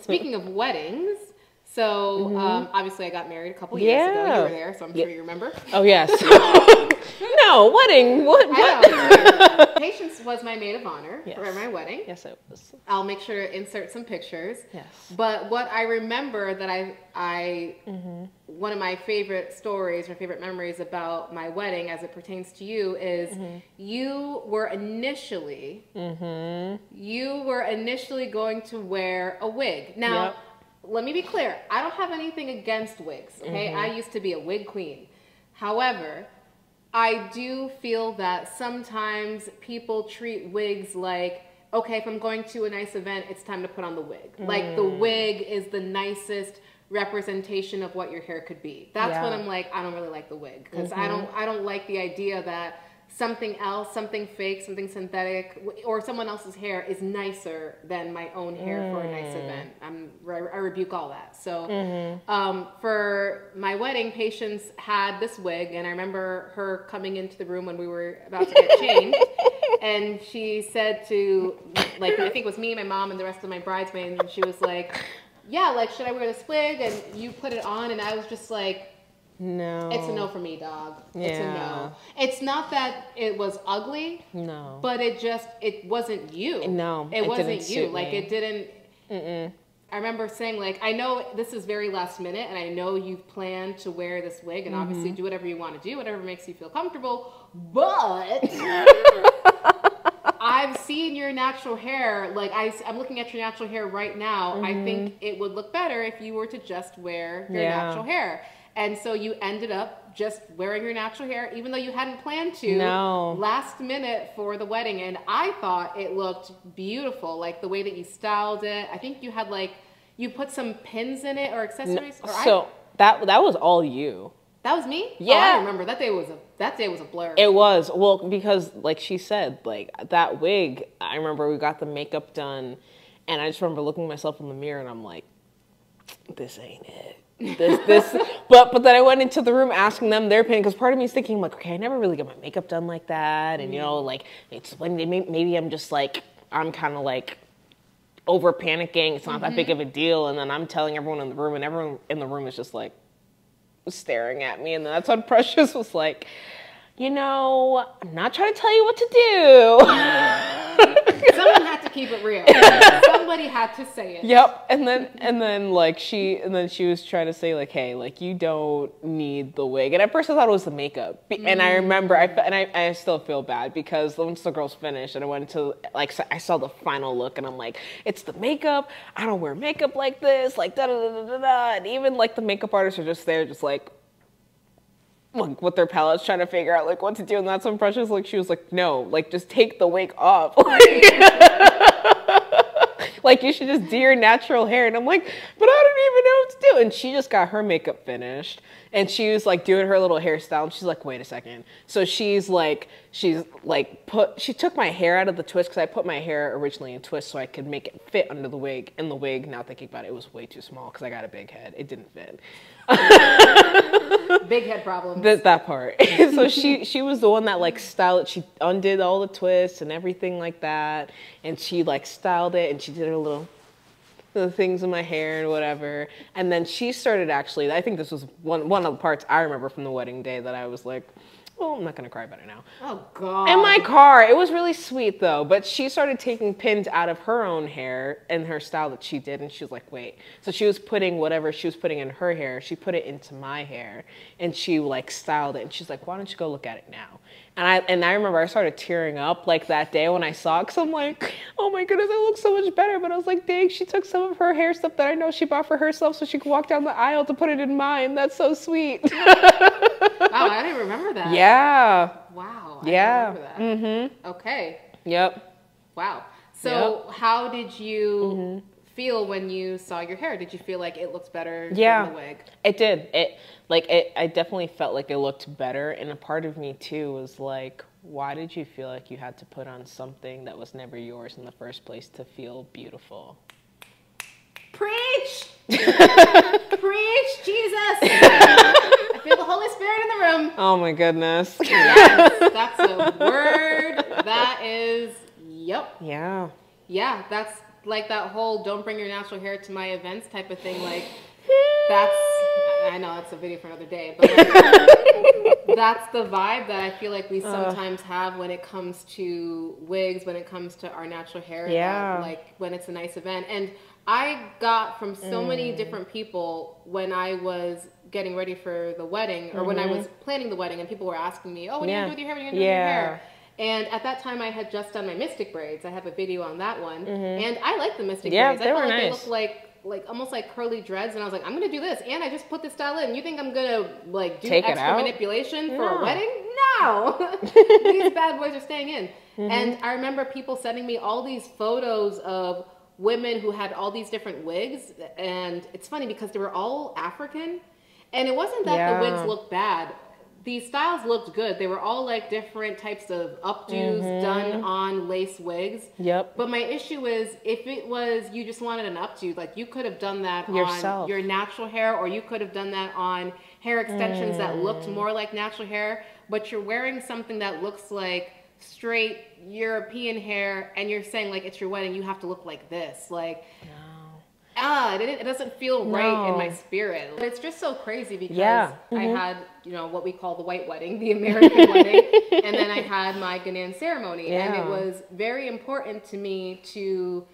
Speaking of weddings, so obviously I got married a couple years ago. You were there, so I'm sure you remember. Oh, yes. No, wedding. What? Patience was my maid of honor for my wedding. Yes, it was. I'll make sure to insert some pictures. Yes. But what I remember that one of my favorite stories, my favorite memories about my wedding as it pertains to you is you were initially going to wear a wig. Now, let me be clear. I don't have anything against wigs, okay? I used to be a wig queen. However, I do feel that sometimes people treat wigs like, okay, if I'm going to a nice event, it's time to put on the wig. Like the wig is the nicest representation of what your hair could be. That's when I'm like, I don't really like the wig because I don't like the idea that something else, something fake, something synthetic, or someone else's hair is nicer than my own hair for a nice event. I rebuke all that. So for my wedding, Patience had this wig, and I remember her coming into the room when we were about to get changed, and she said to, like, I think it was me, my mom, and the rest of my bridesmaids, and she was like, yeah, like, should I wear this wig? And you put it on, and I was just like, no. It's a no for me, dog. Yeah. It's a no. It's not that it was ugly. No. But it wasn't you. No. It wasn't you. Like, it didn't. I remember saying, like, I know this is very last minute, and I know you've planned to wear this wig, and obviously do whatever you want to do, whatever makes you feel comfortable, but I've seen your natural hair. Like, I'm looking at your natural hair right now. I think it would look better if you were to just wear your natural hair. And so you ended up just wearing your natural hair, even though you hadn't planned to, last minute for the wedding. And I thought it looked beautiful, like the way that you styled it. I think you had, like, you put some pins in it or accessories. That was all you. That was me? Yeah. Oh, I remember. That day was a blur. It was. Well, because, like she said, like, that wig, I remember we got the makeup done, and I just remember looking at myself in the mirror, and I'm like, this ain't it. But then I went into the room asking them their opinion, because part of me is thinking, like, okay, I never really get my makeup done like that, and you know, like, it's when maybe I'm just like, I'm kind of like over panicking, it's not that big of a deal, and then I'm telling everyone in the room, and everyone in the room is just like staring at me, and then that's when Precious was like, you know, I'm not trying to tell you what to do. Someone had to keep it real. Somebody had to say it. Yep. And then she was trying to say, like, hey, like, you don't need the wig. And at first I thought it was the makeup. And I remember I still feel bad because once the girls finished and I went to, like, I saw the final look and I'm like, it's the makeup. I don't wear makeup like this, like da da da da da. And even like the makeup artists are just there, just like with their palettes trying to figure out like what to do, and that's when Precious, like, she was like, no, like, just take the wig off. Like, you should just do your natural hair. And I'm like, but I don't even know what to do. And she just got her makeup finished, and she was like doing her little hairstyle, and she's like, wait a second. So she took my hair out of the twist, because I put my hair originally in twist so I could make it fit under the wig. And the wig, now thinking about it, it was way too small because I got a big head. It didn't fit. Big head problems. That part. So she was the one that like styled it. She undid all the twists and everything like that, and she like styled it, and she did her little things in my hair and whatever. And then she started, actually, I think this was one of the parts I remember from the wedding day that I was like, well, I'm not gonna cry about it now. Oh God. In my car, it was really sweet though, but she started taking pins out of her own hair and her style that she did, and she was like, wait. So she was putting whatever she was putting in her hair, she put it into my hair, and she like styled it, and she's like, why don't you go look at it now? And I remember I started tearing up like that day when I saw it, because I'm like, oh my goodness, I look so much better. But I was like, dang, she took some of her hair stuff that I know she bought for herself so she could walk down the aisle to put it in mine. That's so sweet. Wow, I didn't remember that. Yeah. Wow. Yeah. I didn't remember that. Okay. Yep. Wow. So how did you feel when you saw your hair? Did you feel like it looked better than the wig? It did. I definitely felt like it looked better. And a part of me too was like, why did you feel like you had to put on something that was never yours in the first place to feel beautiful? Preach! Preach, Jesus! I feel the Holy Spirit in the room. Oh my goodness. Yes, that's a word. That is, yep. Yeah. Yeah, that's like that whole "don't bring your natural hair to my events" type of thing. Like that's, I know that's a video for another day, but like, that's the vibe that I feel like we sometimes have when it comes to wigs, when it comes to our natural hair. Yeah. That, like when it's a nice event. And I got from so many different people when I was getting ready for the wedding, or when I was planning the wedding, and people were asking me, "Oh, what are you gonna do with your hair? What are you gonna do with your hair?" And at that time, I had just done my mystic braids. I have a video on that one, and I like the mystic braids. I felt like they look like almost like curly dreads, and I was like, I'm gonna do this, and I just put this style in. You think I'm gonna like do extra manipulation for a wedding? No, these bad boys are staying in. And I remember people sending me all these photos of women who had all these different wigs, and it's funny because they were all African, and it wasn't that the wigs looked bad. These styles looked good. They were all like different types of updos done on lace wigs. Yep. But my issue is, if it was you just wanted an updo, like you could have done that on your natural hair, or you could have done that on hair extensions that looked more like natural hair, but you're wearing something that looks like straight European hair, and you're saying like it's your wedding, you have to look like this. Like, it doesn't feel right in my spirit. It's just so crazy because I had, you know, what we call the white wedding, the American wedding, and then I had my Ghanaian ceremony. And it was very important to me to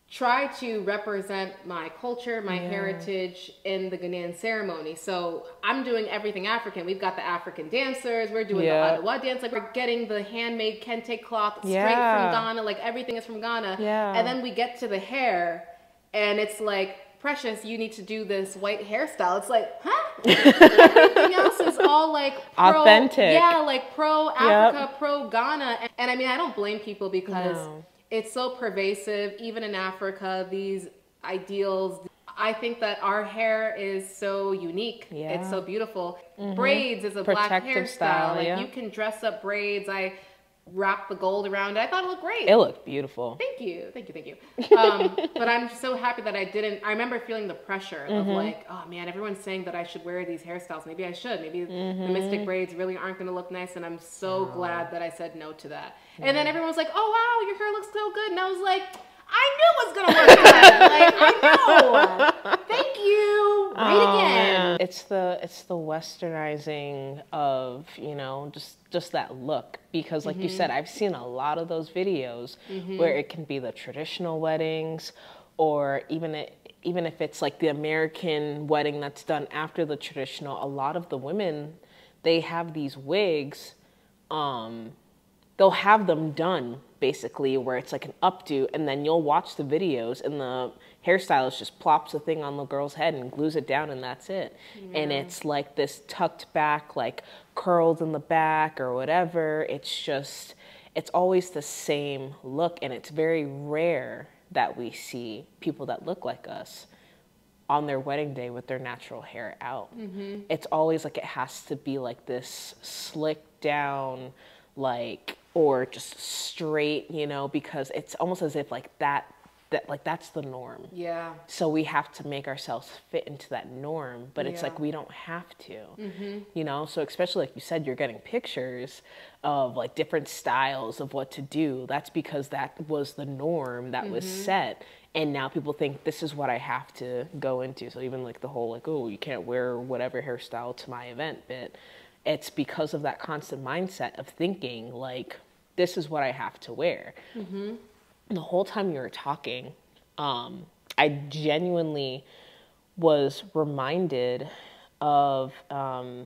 try to represent my culture, my heritage in the Ghanaian ceremony. So I'm doing everything African. We've got the African dancers. We're doing the Ottawa dance. Like we're getting the handmade kente cloth straight from Ghana. Like everything is from Ghana. And then we get to the hair, and it's like, Precious, you need to do this white hairstyle. It's like, huh? Everything else is all like authentic. Yeah, like pro Africa, pro Ghana. And I mean, I don't blame people because it's so pervasive, even in Africa, these ideals. I think that our hair is so unique. It's so beautiful. Braids is a black hairstyle. Like you can dress up braids. I wrap the gold around it. I thought it looked great. It looked beautiful. Thank you. But I'm so happy that I didn't. I remember feeling the pressure of like, oh man, everyone's saying that I should wear these hairstyles. Maybe I should. Maybe the mystic braids really aren't going to look nice. And I'm so glad that I said no to that. And then everyone was like, oh wow, your hair looks so good. And I was like, I knew it was gonna work good. Like I know. Thank you. Right again. It's the westernizing of, you know, just that look, because like you said, I've seen a lot of those videos where it can be the traditional weddings, or even if it's like the American wedding that's done after the traditional. A lot of the women, they have these wigs. They'll have them done basically where it's like an updo, and then you'll watch the videos and the hairstylist just plops the thing on the girl's head and glues it down, and that's it. And it's like this tucked back, like curls in the back or whatever. It's always the same look, and it's very rare that we see people that look like us on their wedding day with their natural hair out. It's always like it has to be like this slicked down, like, or just straight, you know, because it's almost as if like that's the norm. Yeah. So we have to make ourselves fit into that norm, but it's like we don't have to, you know? So especially like you said, you're getting pictures of like different styles of what to do. That's because that was the norm that was set. And now people think this is what I have to go into. So even like the whole like, oh, you can't wear whatever hairstyle to my event bit. It's because of that constant mindset of thinking like, this is what I have to wear. The whole time you were talking, I genuinely was reminded of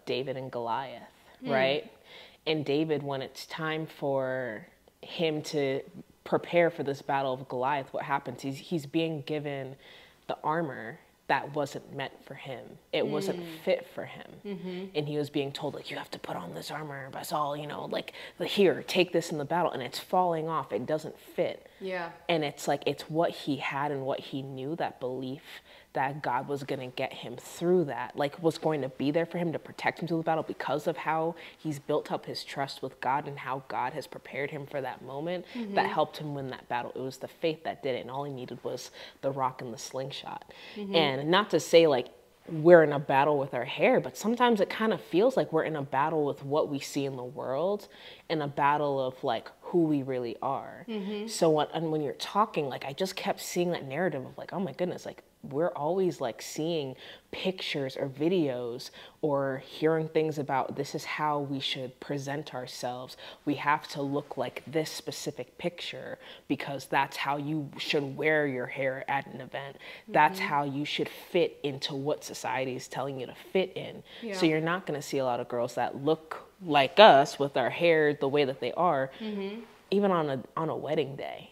David and Goliath, right? And David, when it's time for him to prepare for this battle of Goliath, what happens? He's being given the armor that wasn't meant for him. It wasn't fit for him. And he was being told, like, you have to put on this armor. But it's all, you know, like, here, take this in the battle. And it's falling off. It doesn't fit. Yeah. And it's like, it's what he had and what he knew, that belief that God was going to get him through that, like was going to be there for him to protect him through the battle because of how he's built up his trust with God and how God has prepared him for that moment that helped him win that battle. It was the faith that did it, and all he needed was the rock and the slingshot. And not to say like we're in a battle with our hair, but sometimes it kind of feels like we're in a battle with what we see in the world, and a battle of like who we really are. So when you're talking, like I just kept seeing that narrative of like, oh my goodness, like we're always like seeing pictures or videos or hearing things about this is how we should present ourselves. We have to look like this specific picture because that's how you should wear your hair at an event. That's how you should fit into what society is telling you to fit in. So you're not going to see a lot of girls that look like us with our hair the way that they are, even on a wedding day.